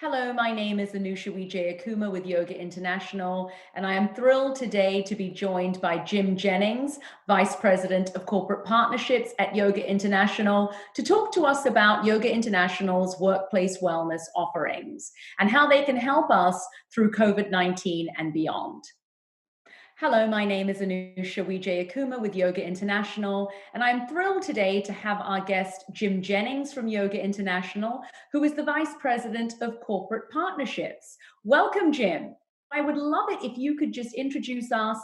Hello, my name is Anusha with Yoga International, and I am thrilled today to be joined by Jennings, Vice President of Corporate Partnerships at Yoga International, to talk to us about Yoga International's workplace wellness offerings and how they can help us through COVID-19 and beyond. Hello, my name is Anusha with Yoga International, and I'm thrilled today to have our guest, Jennings from Yoga International, who is the Vice President of Corporate Partnerships. Welcome, Jim. I would love it if you could just introduce us,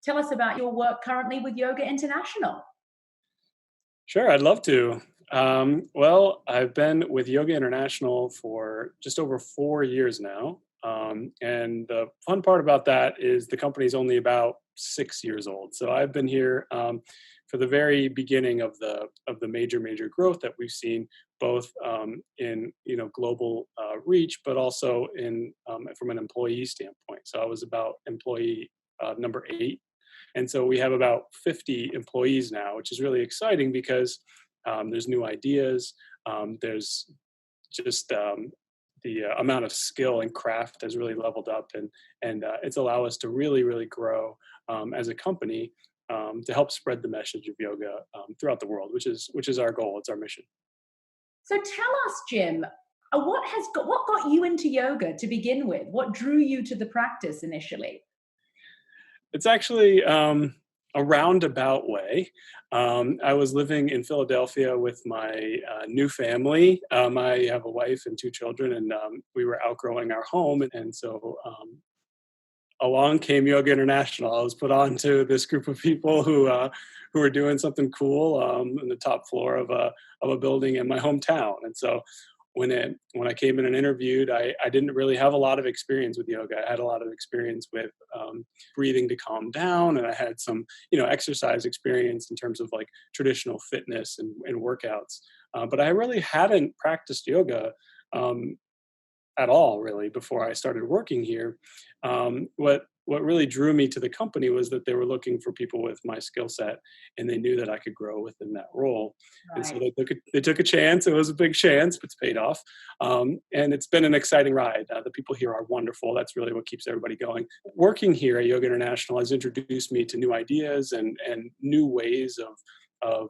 tell us about your work currently with Yoga International. Sure, I'd love to. Well, I've been with Yoga International for just over 4 years now. And the fun part about that is the company's only about 6 years old. So I've been here for the very beginning of the major growth that we've seen, both in global reach, but also in from an employee standpoint. So I was about employee number 8. And so we have about 50 employees now, which is really exciting because there's new ideas. There's just the amount of skill and craft has really leveled up, and it's allowed us to really grow as a company to help spread the message of yoga throughout the world, which is our goal. It's our mission. So tell us, Jim, what got you into yoga to begin with? What drew you to the practice initially? It's actually a roundabout way. I was living in Philadelphia with my new family. I have a wife and 2 children, and we were outgrowing our home. And so along came Yoga International. I was put on to this group of people who were doing something cool in the top floor of a building in my hometown. And so when I came in and interviewed, I didn't really have a lot of experience with yoga. I had a lot of experience with breathing to calm down, and I had some exercise experience in terms of like traditional fitness and workouts. But I really hadn't practiced yoga at all, really, before I started working here. What really drew me to the company was that they were looking for people with my skill set, and they knew that I could grow within that role. And so Right. they took a chance. It was a big chance, but it's paid off. And it's been an exciting ride. The people here are wonderful. That's really what keeps everybody going. Working here at Yoga International has introduced me to new ideas and new ways of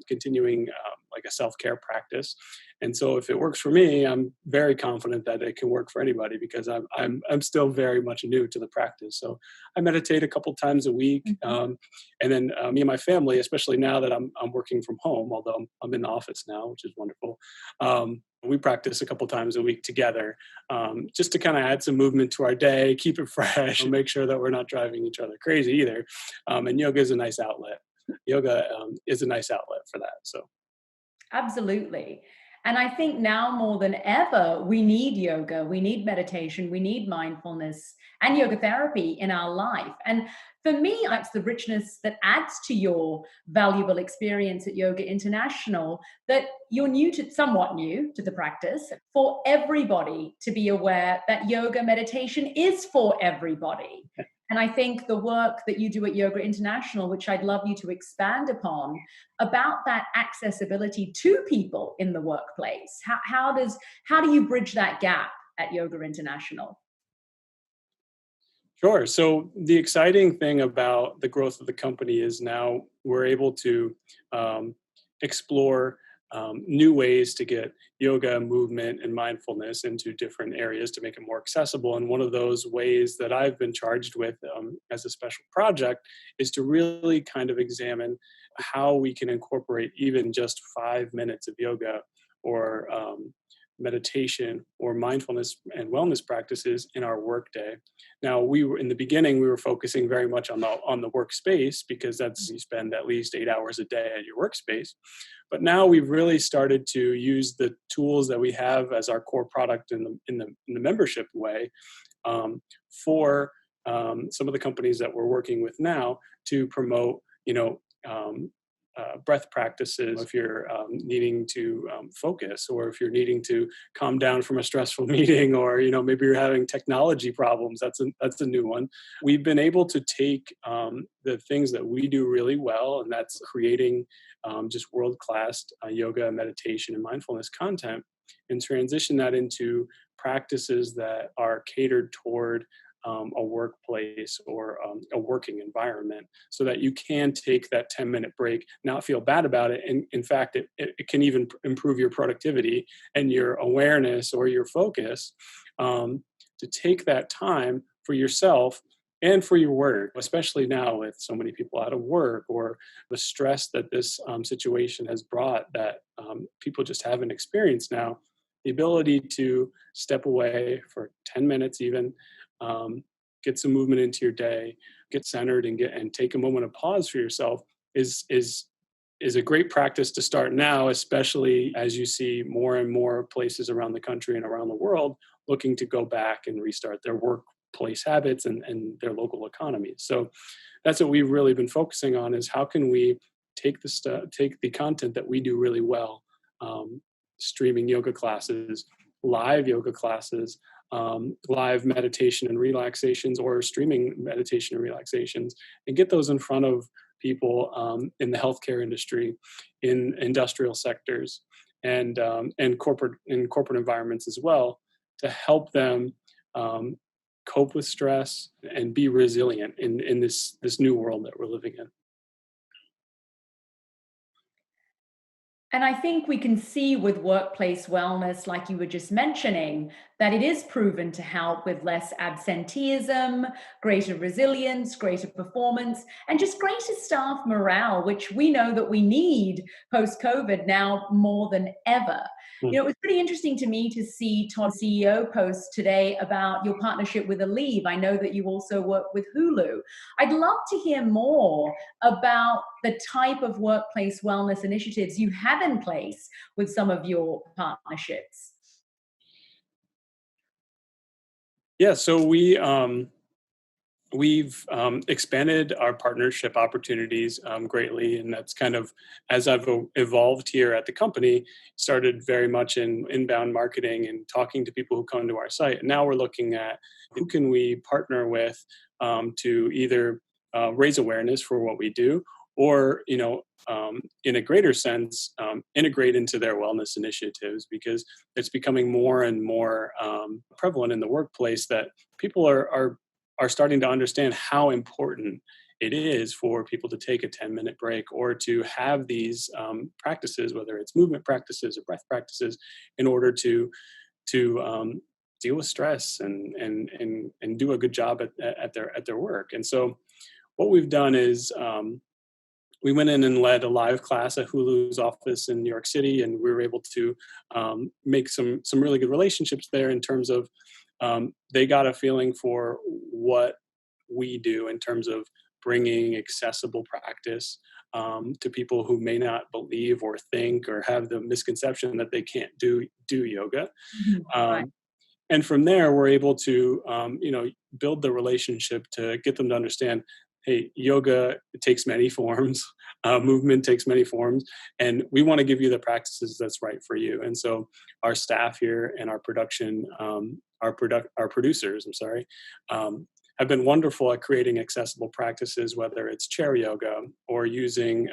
continuing like a self-care practice. And so if it works for me, I'm very confident that it can work for anybody because I'm still very much new to the practice. So I meditate a couple times a week, Mhm. and then me and my family, especially now that I'm working from home, although I'm in the office now, which is wonderful. We practice a couple times a week together, just to kind of add some movement to our day, keep it fresh, and make sure that we're not driving each other crazy either. And yoga is a nice outlet. Yoga is a nice outlet for that. So. Absolutely. And I think now more than ever, we need yoga, we need meditation, we need mindfulness and yoga therapy in our life. And for me, it's the richness that adds to your valuable experience at Yoga International that you're somewhat new to the practice, for everybody to be aware that yoga meditation is for everybody. And I think the work that you do at Yoga International, which I'd love you to expand upon, about that accessibility to people in the workplace. How do you bridge that gap at Yoga International? Sure. So the exciting thing about the growth of the company is now we're able to explore new ways to get yoga, movement, and mindfulness into different areas to make it more accessible. And one of those ways that I've been charged with as a special project is to really kind of examine how we can incorporate even just 5 minutes of yoga or meditation or mindfulness and wellness practices in our workday. Now, we were in the beginning, we were focusing very much on the workspace because that's you spend at least 8 hours a day at your workspace. But now we've really started to use the tools that we have as our core product in the membership way for some of the companies that we're working with now to promote, breath practices if you're needing to focus, or if you're needing to calm down from a stressful meeting, or maybe you're having technology problems. That's a new one. We've been able to take the things that we do really well, and that's creating just world-class yoga, meditation, and mindfulness content, and transition that into practices that are catered toward a workplace or a working environment, so that you can take that 10-minute break, not feel bad about it. And in fact, it can even improve your productivity and your awareness or your focus, to take that time for yourself and for your work, especially now with so many people out of work, or the stress that this situation has brought that people just haven't experienced now. The ability to step away for 10 minutes even, get some movement into your day, get centered, and take a moment of pause for yourself is a great practice to start now, especially as you see more and more places around the country and around the world looking to go back and restart their workplace habits and their local economies. So that's what we've really been focusing on, is how can we take the content that we do really well, streaming yoga classes, live yoga classes, live meditation and relaxations, or streaming meditation and relaxations, and get those in front of people in the healthcare industry, in industrial sectors, and corporate environments as well, to help them cope with stress and be resilient in this new world that we're living in. And I think we can see with workplace wellness, like you were just mentioning, that it is proven to help with less absenteeism, greater resilience, greater performance, and just greater staff morale, which we know that we need post-COVID now more than ever. Mm. You know, it was pretty interesting to me to see Todd's CEO post today about your partnership with Aleve. I know that you also work with Hulu. I'd love to hear more about the type of workplace wellness initiatives you have in place with some of your partnerships. Yeah, so we've expanded our partnership opportunities greatly, and that's kind of, as I've evolved here at the company, started very much in inbound marketing and talking to people who come to our site. And now we're looking at who can we partner with to either raise awareness for what we do, or in a greater sense, integrate into their wellness initiatives, because it's becoming more and more prevalent in the workplace that people are starting to understand how important it is for people to take a 10-minute break, or to have these practices, whether it's movement practices or breath practices, in order to deal with stress and do a good job at their work. And so what we've done is we went in and led a live class at Hulu's office in New York City, and we were able to make some really good relationships there, in terms of they got a feeling for what we do in terms of bringing accessible practice to people who may not believe or think or have the misconception that they can't do yoga. Mhm. Right. And from there, we're able to build the relationship to get them to understand, hey, yoga, it takes many forms, movement takes many forms, and we want to give you the practices that's right for you. And so our staff here and our producers, I'm sorry, have been wonderful at creating accessible practices, whether it's chair yoga or using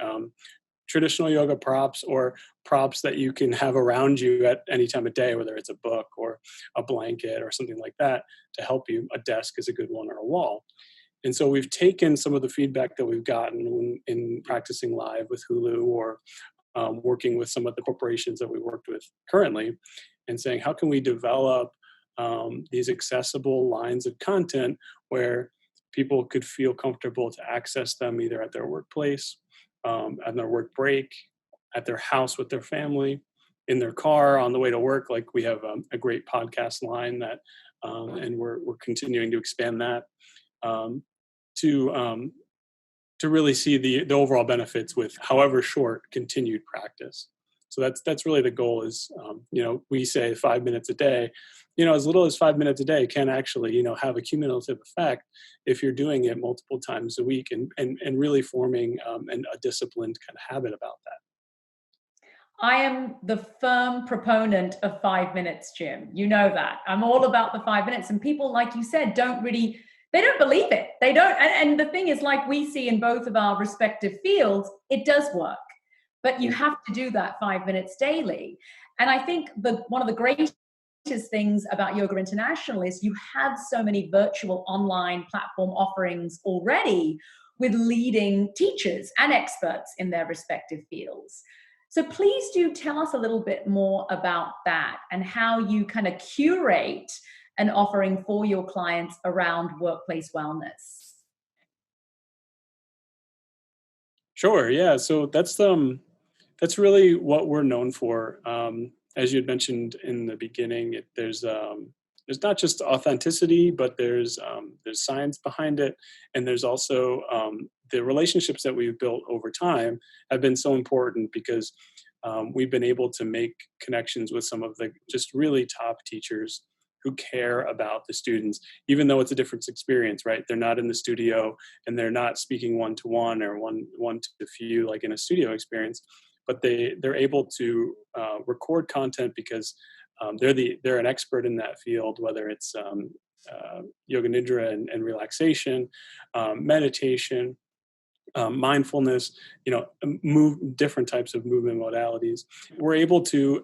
traditional yoga props, or props that you can have around you at any time of day, whether it's a book or a blanket or something like that to help you. A desk is a good one, or a wall. And so we've taken some of the feedback that we've gotten in practicing live with Hulu, or working with some of the corporations that we worked with currently, and saying, how can we develop these accessible lines of content where people could feel comfortable to access them, either at their workplace, at their work break, at their house with their family, in their car on the way to work. Like, we have a great podcast line that, and we're continuing to expand that, to really see the overall benefits with, however short, continued practice. So that's really the goal. Is we say 5 minutes a day. As little as 5 minutes a day can actually have a cumulative effect if you're doing it multiple times a week, and really forming a disciplined kind of habit about that. I am the firm proponent of 5 minutes, Jim. You know that. I'm all about the 5 minutes. And people, like you said, they don't believe it. They don't. And the thing is, like we see in both of our respective fields, it does work. But you have to do that 5 minutes daily. And I think one of the great things about Yoga International is you have so many virtual online platform offerings already with leading teachers and experts in their respective fields. So please do tell us a little bit more about that and how you kind of curate an offering for your clients around workplace wellness. Sure. Yeah. So that's really what we're known for. As you had mentioned in the beginning, there's not just authenticity, but there's science behind it, and there's also the relationships that we've built over time have been so important because we've been able to make connections with some of the just really top teachers who care about the students, even though it's a different experience, right? They're not in the studio and they're not speaking one to one or one to few like in a studio experience, but they're able to record content because they're an expert in that field, whether it's yoga nidra and relaxation, meditation, mindfulness, move different types of movement modalities. We're able to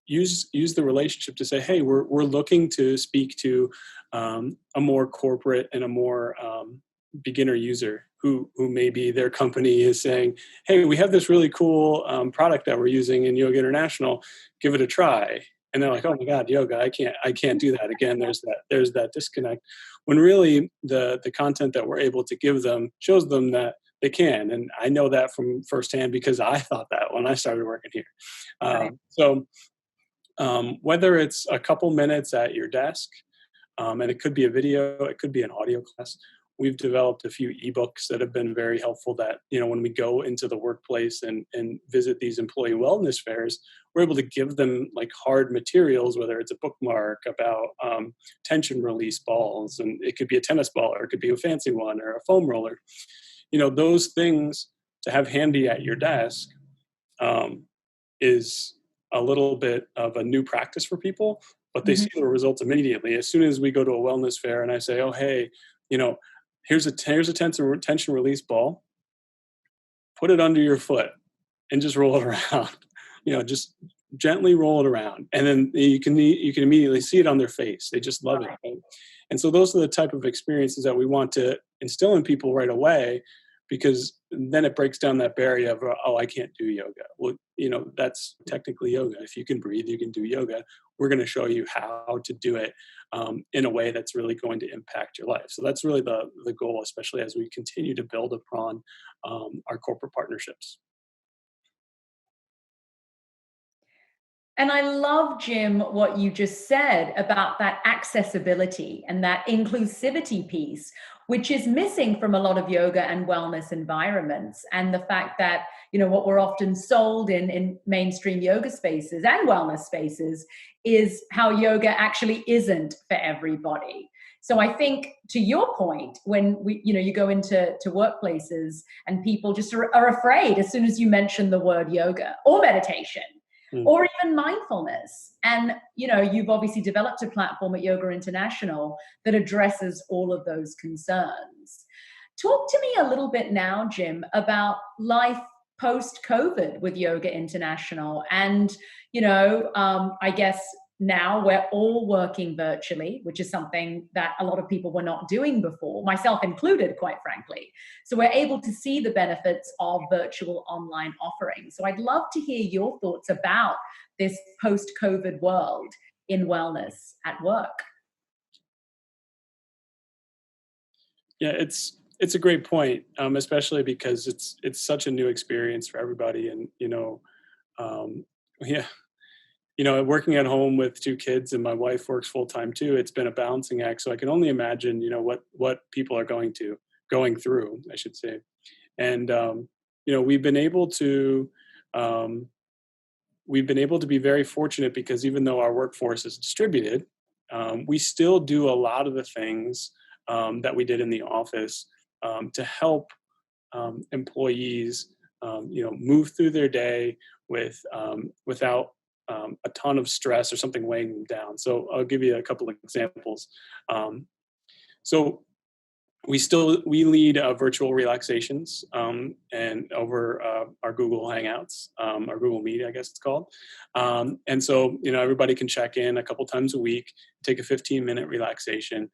use the relationship to say, hey, we're looking to speak to a more corporate and a more beginner user who maybe their company is saying, hey, we have this really cool product that we're using in Yoga International, give it a try. And they're like, oh my God, yoga, I can't do that again. There's that disconnect. When really the content that we're able to give them shows them that they can. And I know that from firsthand because I thought that when I started working here. Right. So whether it's a couple minutes at your desk, and it could be a video, it could be an audio class. We've developed a few ebooks that have been very helpful that, when we go into the workplace and visit these employee wellness fairs, we're able to give them like hard materials, whether it's a bookmark about tension release balls, and it could be a tennis ball or it could be a fancy one or a foam roller. Those things to have handy at your desk is a little bit of a new practice for people, but they see the results immediately. As soon as we go to a wellness fair and I say, oh, hey, here's a tension release ball, put it under your foot and just roll it around, just gently roll it around. And then you can immediately see it on their face. They just love it. Right? And so those are the type of experiences that we want to instill in people right away, because then it breaks down that barrier of, oh, I can't do yoga. Well, that's technically yoga. If you can breathe, you can do yoga. We're going to show you how to do it in a way that's really going to impact your life. So that's really the goal, especially as we continue to build upon our corporate partnerships. And I love, Jim, what you just said about that accessibility and that inclusivity piece, which is missing from a lot of yoga and wellness environments. And the fact that, what we're often sold in mainstream yoga spaces and wellness spaces is how yoga actually isn't for everybody. So I think, to your point, when you go into workplaces and people just are afraid as soon as you mention the word yoga or meditation, or even mindfulness. And, you've obviously developed a platform at Yoga International that addresses all of those concerns. Talk to me a little bit now, Jim, about life post-COVID with Yoga International. And, I guess now we're all working virtually, which is something that a lot of people were not doing before, myself included, quite frankly. So we're able to see the benefits of virtual online offerings. So I'd love to hear your thoughts about this post-COVID world in wellness at work. Yeah, it's a great point, especially because it's such a new experience for everybody, and yeah. Working at home with two kids and my wife works full time too, it's been a balancing act. So I can only imagine, what people are going through, I should say. And, we've been able to be very fortunate because even though our workforce is distributed, we still do a lot of the things that we did in the office to help employees, move through their day without a ton of stress or something weighing them down. So I'll give you a couple of examples. So we lead virtual relaxations and over our Google Hangouts, our Google Meet, I guess it's called. And so, everybody can check in a couple times a week, take a 15-minute relaxation,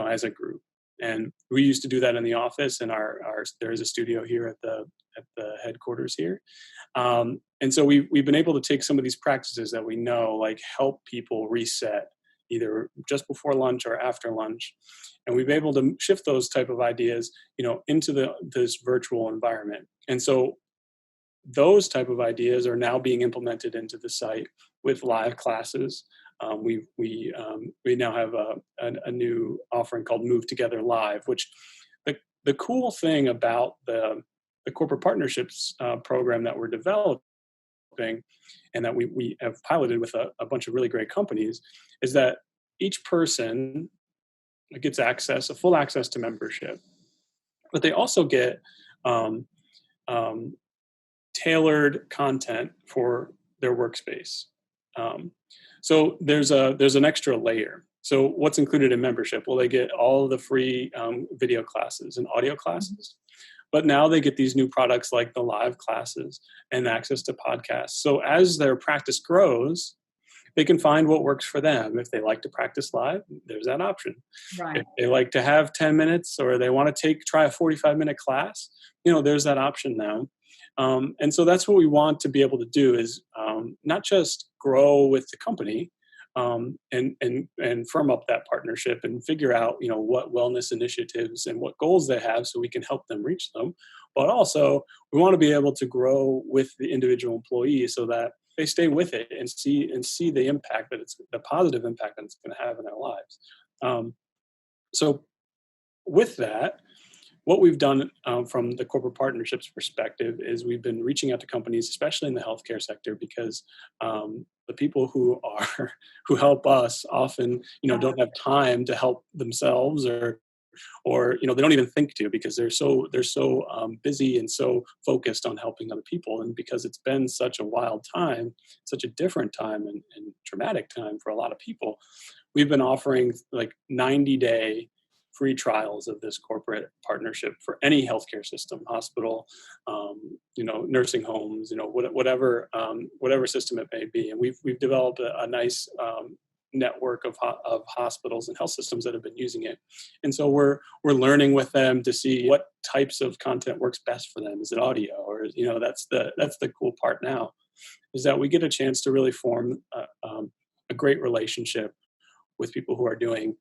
as a group. And we used to do that in the office, and there is a studio here at the headquarters here. And so we've been able to take some of these practices that we know, like, help people reset either just before lunch or after lunch, and we've been able to shift those type of ideas, into this virtual environment. And so those type of ideas are now being implemented into the site with live classes. We now have a new offering called Move Together Live, which the cool thing about the corporate partnerships program that we're developing and that we have piloted with a bunch of really great companies is that each person gets full access to membership, but they also get um, um, tailored content for their workspace. Um, so there's an extra layer. So what's included in membership? Well, they get all of the free video classes and audio classes, but now they get these new products like the live classes and access to podcasts. So as their practice grows, they can find what works for them. If they like to practice live, there's that option. Right. If they like to have 10 minutes or they want to try a 45-minute class, there's that option now. And so that's what we want to be able to do is not just grow with the company and firm up that partnership and figure out, what wellness initiatives and what goals they have so we can help them reach them. But also we want to be able to grow with the individual employees so that they stay with it and see the impact the positive impact that it's going to have in their lives. So with that, what we've done from the corporate partnerships perspective is we've been reaching out to companies, especially in the healthcare sector, because the people who help us often, don't have time to help themselves or they don't even think to because they're so busy and so focused on helping other people. And because it's been such a wild time, such a different time and traumatic time for a lot of people, we've been offering like 90-day free trials of this corporate partnership for any healthcare system, hospital, nursing homes, whatever system it may be. And we've developed a nice network of hospitals and health systems that have been using it. And so we're learning with them to see what types of content works best for them. Is it audio? Or, that's the cool part now, is that we get a chance to really form a great relationship with people who are doing,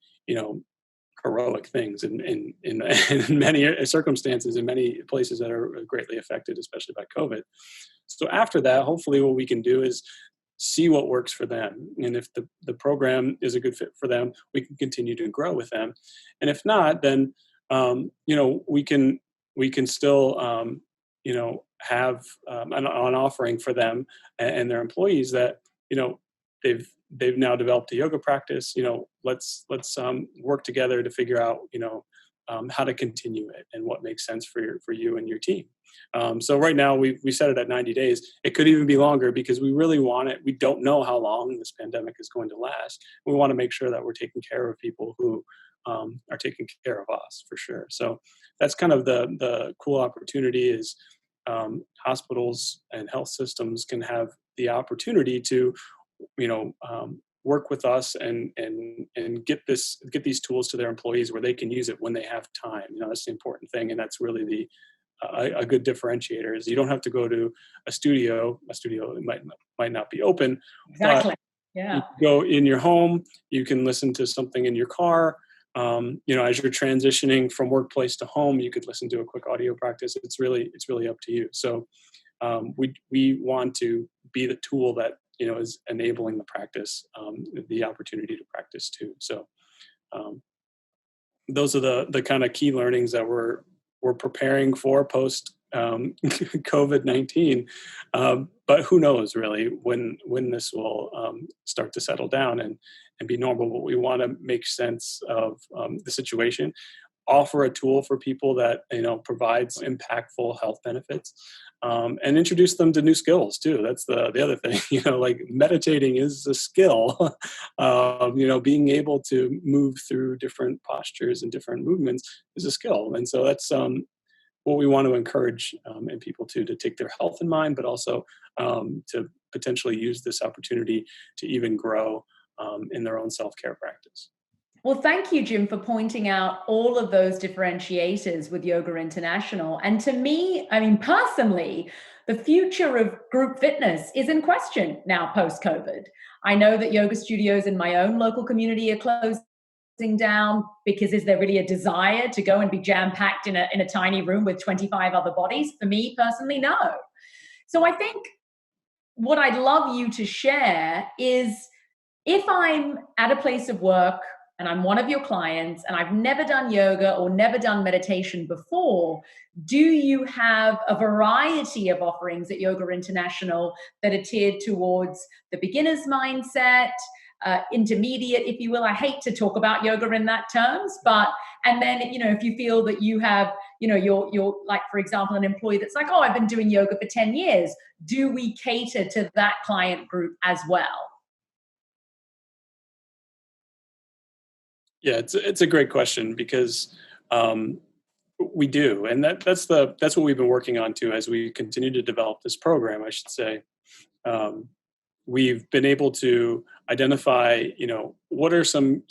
heroic things in many circumstances, in many places that are greatly affected, especially by COVID. So after that, hopefully what we can do is see what works for them. And if the program is a good fit for them, we can continue to grow with them. And if not, then, we can still, have an offering for them and their employees that, they've now developed a yoga practice. Let's work together to figure out, how to continue it and what makes sense for you and your team. So right now we set it at 90 days. It could even be longer because we really want it. We don't know how long this pandemic is going to last. We want to make sure that we're taking care of people who are taking care of us for sure. So that's kind of the cool opportunity is hospitals and health systems can have the opportunity to, work with us and get these tools to their employees where they can use it when they have time. That's the important thing, and that's really a good differentiator. Is you don't have to go to a studio. A studio might not be open, Exactly. but you Yeah. can go in your home. You can listen to something in your car. As you're transitioning from workplace to home, you could listen to a quick audio practice. It's really up to you. So we want to be the tool that is enabling the practice, the opportunity to practice too. So those are the kind of key learnings that we're preparing for post COVID-19. But who knows really when this will start to settle down and be normal. But we want to make sense of the situation. offer a tool for people that provides impactful health benefits, and introduce them to new skills too. That's the other thing. Like meditating is a skill. Being able to move through different postures and different movements is a skill, and so that's what we want to encourage in people to take their health in mind, but also to potentially use this opportunity to even grow in their own self-care practice. Well, thank you, Jim, for pointing out all of those differentiators with Yoga International. And to me, I mean, personally, the future of group fitness is in question now post-COVID. I know that yoga studios in my own local community are closing down because is there really a desire to go and be jam-packed in a tiny room with 25 other bodies? For me personally, no. So I think what I'd love you to share is if I'm at a place of work and I'm one of your clients and I've never done yoga or never done meditation before, do you have a variety of offerings at Yoga International that are tiered towards the beginner's mindset, intermediate, if you will? I hate to talk about yoga in that terms, but, and then, if you feel that you have, you're like, for example, an employee that's like, oh, I've been doing yoga for 10 years. Do we cater to that client group as well? Yeah, it's a great question because we do, and that's what we've been working on too as we continue to develop this program. I should say, we've been able to identify, what are some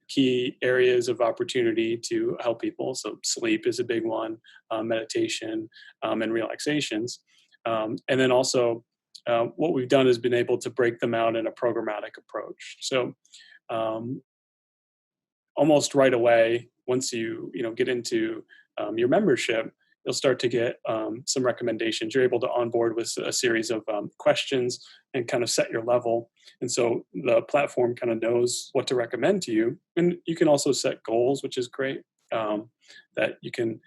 key areas of opportunity to help people. So sleep is a big one, meditation, and relaxations, and then also what we've done is been able to break them out in a programmatic approach. So almost right away, once you get into your membership, you'll start to get some recommendations. You're able to onboard with a series of questions and kind of set your level. And so the platform kind of knows what to recommend to you. And you can also set goals, which is great, that you can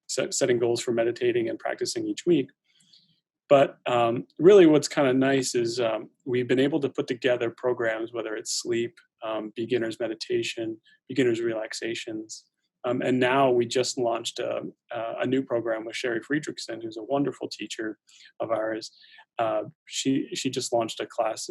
setting goals for meditating and practicing each week. But really what's kind of nice is we've been able to put together programs, whether it's sleep, beginner's meditation, beginner's relaxations. And now we just launched a new program with Sherry Friedrichsen, who's a wonderful teacher of ours. She just launched a class,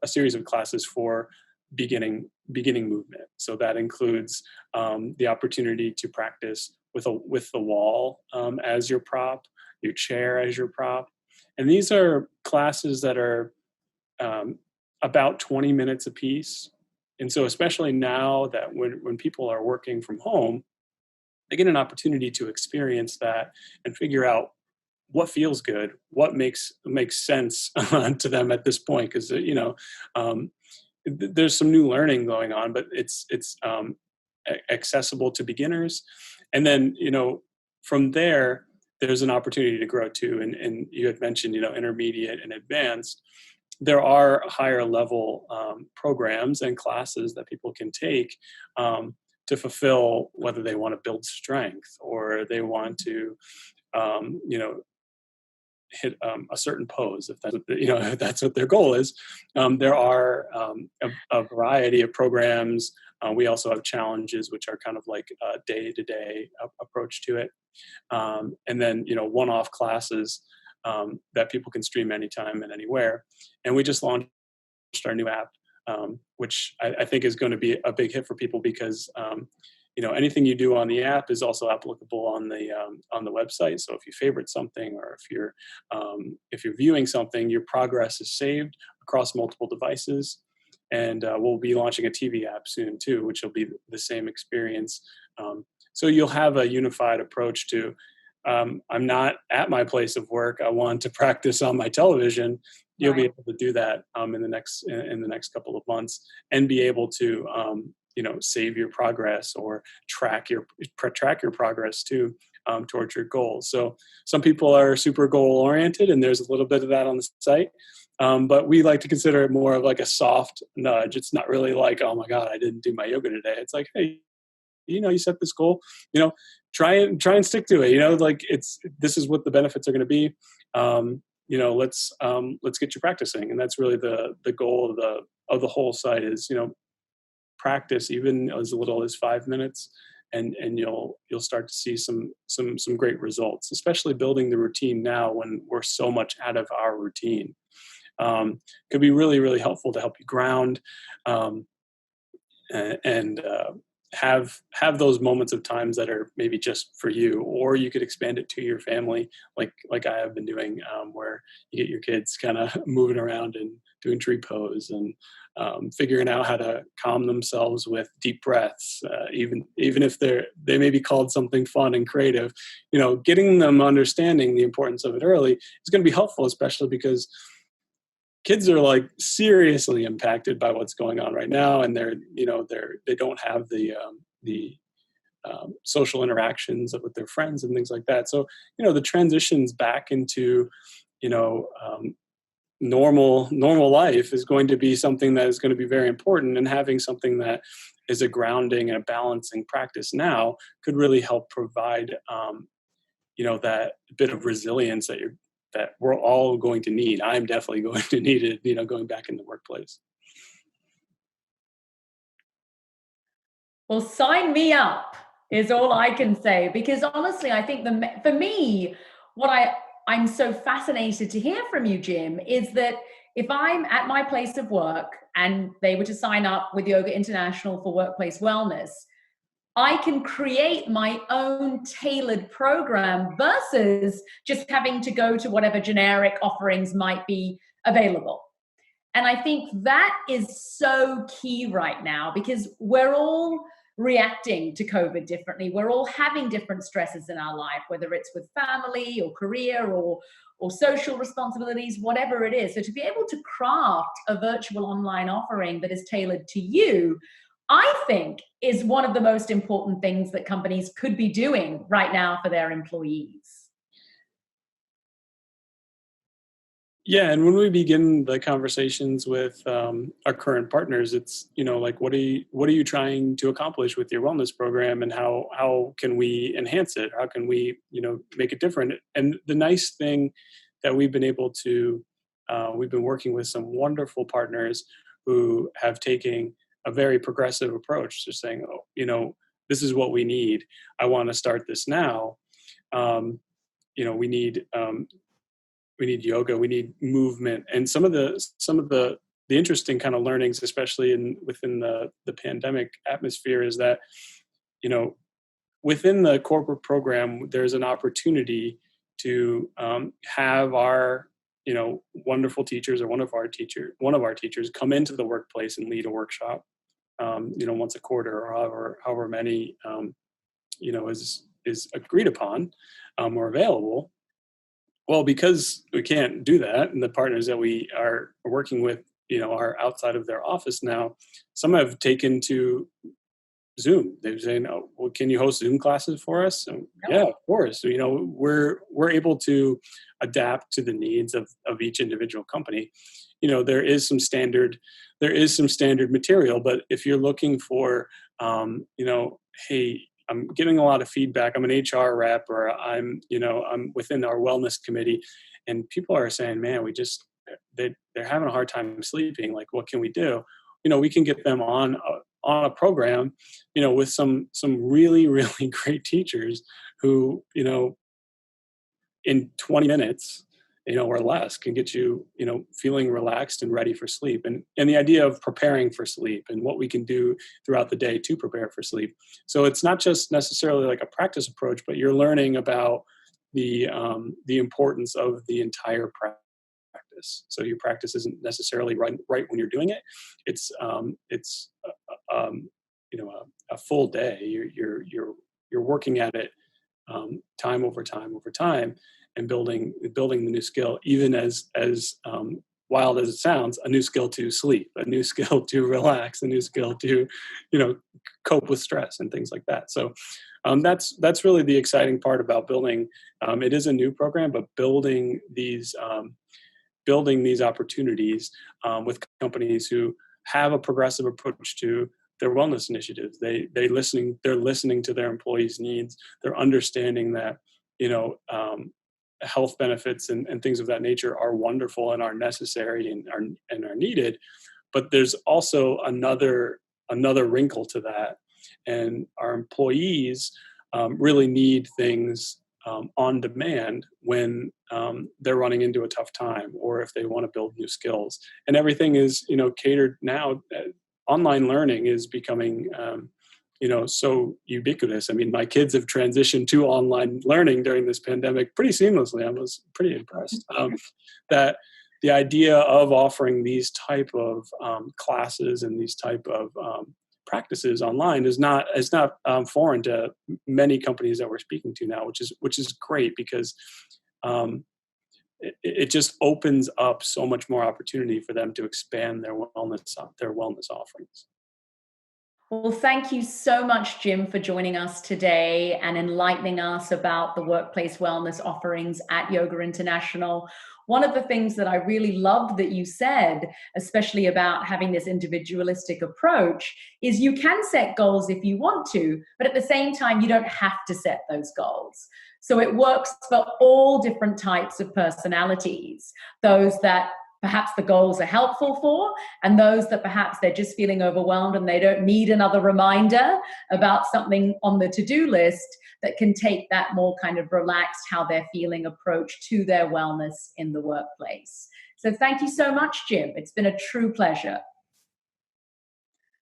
a series of classes for beginning movement. So that includes the opportunity to practice with the wall as your prop, your chair as your prop. And these are classes that are about 20 minutes apiece. And so especially now that when people are working from home, they get an opportunity to experience that and figure out what feels good, what makes sense to them at this point. Because, there's some new learning going on, but it's accessible to beginners. And then, from there, there's an opportunity to grow too. And you had mentioned, intermediate and advanced. There are higher level programs and classes that people can take to fulfill whether they want to build strength or they want to, hit a certain pose, if that's what if that's what their goal is. There are a variety of programs. We also have challenges, which are kind of like a day-to-day approach to it. And then, one-off classes that people can stream anytime and anywhere. And we just launched our new app, which I think is going to be a big hit for people because, anything you do on the app is also applicable on the website. So if you favorite something or if you're viewing something, your progress is saved across multiple devices. And we'll be launching a TV app soon too, which will be the same experience. So you'll have a unified approach to, I'm not at my place of work, I want to practice on my television. You'll be able to do that in the next couple of months and be able to save your progress or track your progress too towards your goals. So some people are super goal oriented, and there's a little bit of that on the site. But we like to consider it more of like a soft nudge. It's not really like, oh my God, I didn't do my yoga today. It's like, hey, you set this goal, try and stick to it. Like this is what the benefits are going to be. Let's get you practicing. And that's really the goal of the whole site is, practice even as little as 5 minutes and you'll start to see some great results, especially building the routine now when we're so much out of our routine. Could be really, really helpful to help you ground, um, and have those moments of times that are maybe just for you, or you could expand it to your family, like I have been doing, where you get your kids kind of moving around and doing tree pose and figuring out how to calm themselves with deep breaths, even if they may be called something fun and creative. Getting them understanding the importance of it early is going to be helpful, especially because kids are like seriously impacted by what's going on right now, and they don't have the social interactions with their friends and things like that. So the transitions back into you know normal life is going to be something that is going to be very important, and having something that is a grounding and a balancing practice now could really help provide that bit of resilience that we're all going to need. I'm definitely going to need it, going back in the workplace. Well, sign me up is all I can say, because honestly, I think for me, what I'm so fascinated to hear from you, Jim, is that if I'm at my place of work and they were to sign up with Yoga International for workplace wellness, I can create my own tailored program versus just having to go to whatever generic offerings might be available. And I think that is so key right now, because we're all reacting to COVID differently. We're all having different stresses in our life, whether it's with family or career or social responsibilities, whatever it is. So to be able to craft a virtual online offering that is tailored to you, I think is one of the most important things that companies could be doing right now for their employees. Yeah, and when we begin the conversations with our current partners, it's like, what are you trying to accomplish with your wellness program, and how can we enhance it? How can we make it different? And the nice thing that we've been working with some wonderful partners who have taken a very progressive approach to saying, oh, this is what we need. I want to start this now. Um, we need yoga, we need movement, and some of the interesting kind of learnings, especially within the pandemic atmosphere, is that you know within the corporate program there's an opportunity to have our wonderful teachers, or one of our teachers come into the workplace and lead a workshop, once a quarter, or however many is agreed upon, or available. Well, because we can't do that, and the partners that we are working with, are outside of their office now, some have taken to Zoom. They're saying, "Oh, well, can you host Zoom classes for us?" And, yeah, of course. So, we're able to adapt to the needs of each individual company. There is some standard material, but if you're looking for, hey, I'm getting a lot of feedback. I'm an HR rep, or I'm within our wellness committee, and people are saying, "Man, they're having a hard time sleeping. Like, what can we do?" We can get them on a program, with some really really great teachers who, in 20 minutes, or less, can get you, feeling relaxed and ready for sleep. And the idea of preparing for sleep and what we can do throughout the day to prepare for sleep. So it's not just necessarily like a practice approach, but you're learning about the importance of the entire practice. So your practice isn't necessarily right when you're doing it. It's a full day. You're working at it, time over time, and building the new skill, even as wild as it sounds, a new skill to sleep, a new skill to relax, a new skill to cope with stress and things like that. So that's really the exciting part about building. It is a new program, but building these opportunities with companies who have a progressive approach to their wellness initiatives. They're listening to their employees' needs. They're understanding that health benefits and things of that nature are wonderful and are necessary and are needed. But there's also another wrinkle to that, And our employees really need things on demand when they're running into a tough time, or if they want to build new skills. And everything is, catered now. Online learning is becoming, so ubiquitous. I mean, my kids have transitioned to online learning during this pandemic pretty seamlessly. I was pretty impressed that the idea of offering these type of classes and these type of practices online is not foreign to many companies that we're speaking to now, which is great, because it just opens up so much more opportunity for them to expand their wellness offerings. Well, thank you so much, Jim, for joining us today and enlightening us about the workplace wellness offerings at Yoga International. One of the things that I really loved that you said, especially about having this individualistic approach, is you can set goals if you want to, but at the same time, you don't have to set those goals. So it works for all different types of personalities, those that perhaps the goals are helpful for, and those that perhaps they're just feeling overwhelmed and they don't need another reminder about something on the to-do list, that can take that more kind of relaxed, how they're feeling approach to their wellness in the workplace. So thank you so much, Jim. It's been a true pleasure.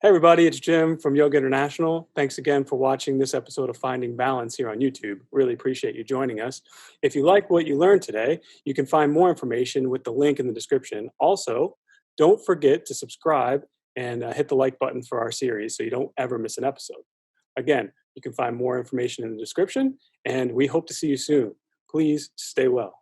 Hey everybody, it's Jim from Yoga International. Thanks again for watching this episode of Finding Balance here on YouTube. Really appreciate you joining us. If you like what you learned today, you can find more information with the link in the description. Also, don't forget to subscribe and hit the like button for our series so you don't ever miss an episode. Again, you can find more information in the description, and we hope to see you soon. Please stay well.